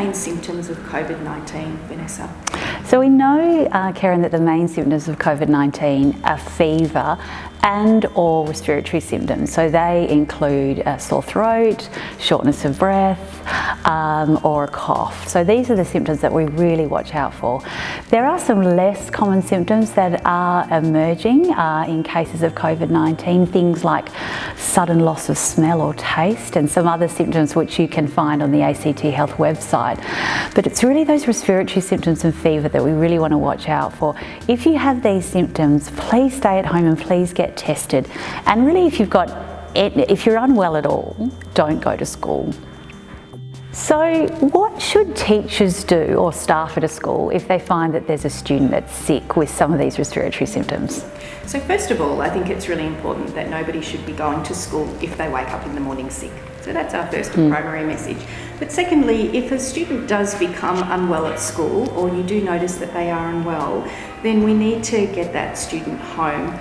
main symptoms of COVID-19, Vanessa? So we know, Kerryn, that the main symptoms of COVID-19 are fever and or respiratory symptoms. So they include a sore throat, shortness of breath, or a cough. So these are the symptoms that we really watch out for. There are some less common symptoms that are emerging in cases of COVID-19, things like sudden loss of smell or taste, and some other symptoms which you can find on the ACT Health website. But it's really those respiratory symptoms and fever that we really want to watch out for. If you have these symptoms, please stay at home and please get tested. And really, if you're unwell at all, don't go to school. So what should teachers do or staff at a school if they find that there's a student that's sick with some of these respiratory symptoms? So first of all, I think it's really important that nobody should be going to school if they wake up in the morning sick. So that's our first and primary message. But secondly, if a student does become unwell at school, or you do notice that they are unwell, then we need to get that student home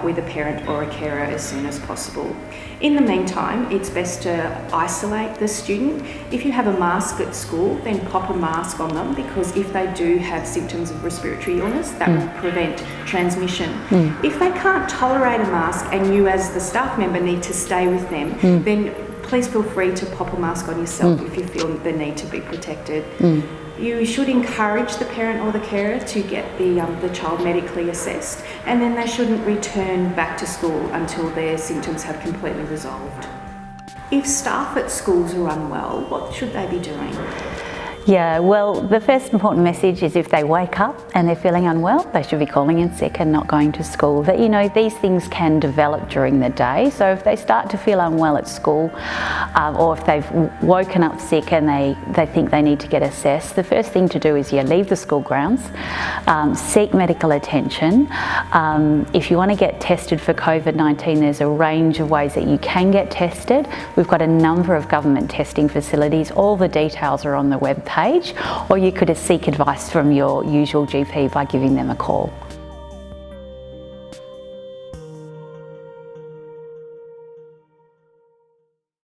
with a parent or a carer as soon as possible. In the meantime, it's best to isolate the student. If you have a mask at school, then pop a mask on them, because if they do have symptoms of respiratory illness, that will prevent transmission. If they can't tolerate a mask and you as the staff member need to stay with them, then please feel free to pop a mask on yourself if you feel the need to be protected. You should encourage the parent or the carer to get the child medically assessed, and then they shouldn't return back to school until their symptoms have completely resolved. If staff at schools are unwell, what should they be doing? Yeah, well, the first important message is if they wake up and they're feeling unwell, they should be calling in sick and not going to school. That, you know, these things can develop during the day. So if they start to feel unwell at school, or if they've woken up sick and they think they need to get assessed, the first thing to do is leave the school grounds, seek medical attention. If you want to get tested for COVID-19, there's a range of ways that you can get tested. We've got a number of government testing facilities. All the details are on the web page, or you could seek advice from your usual GP by giving them a call.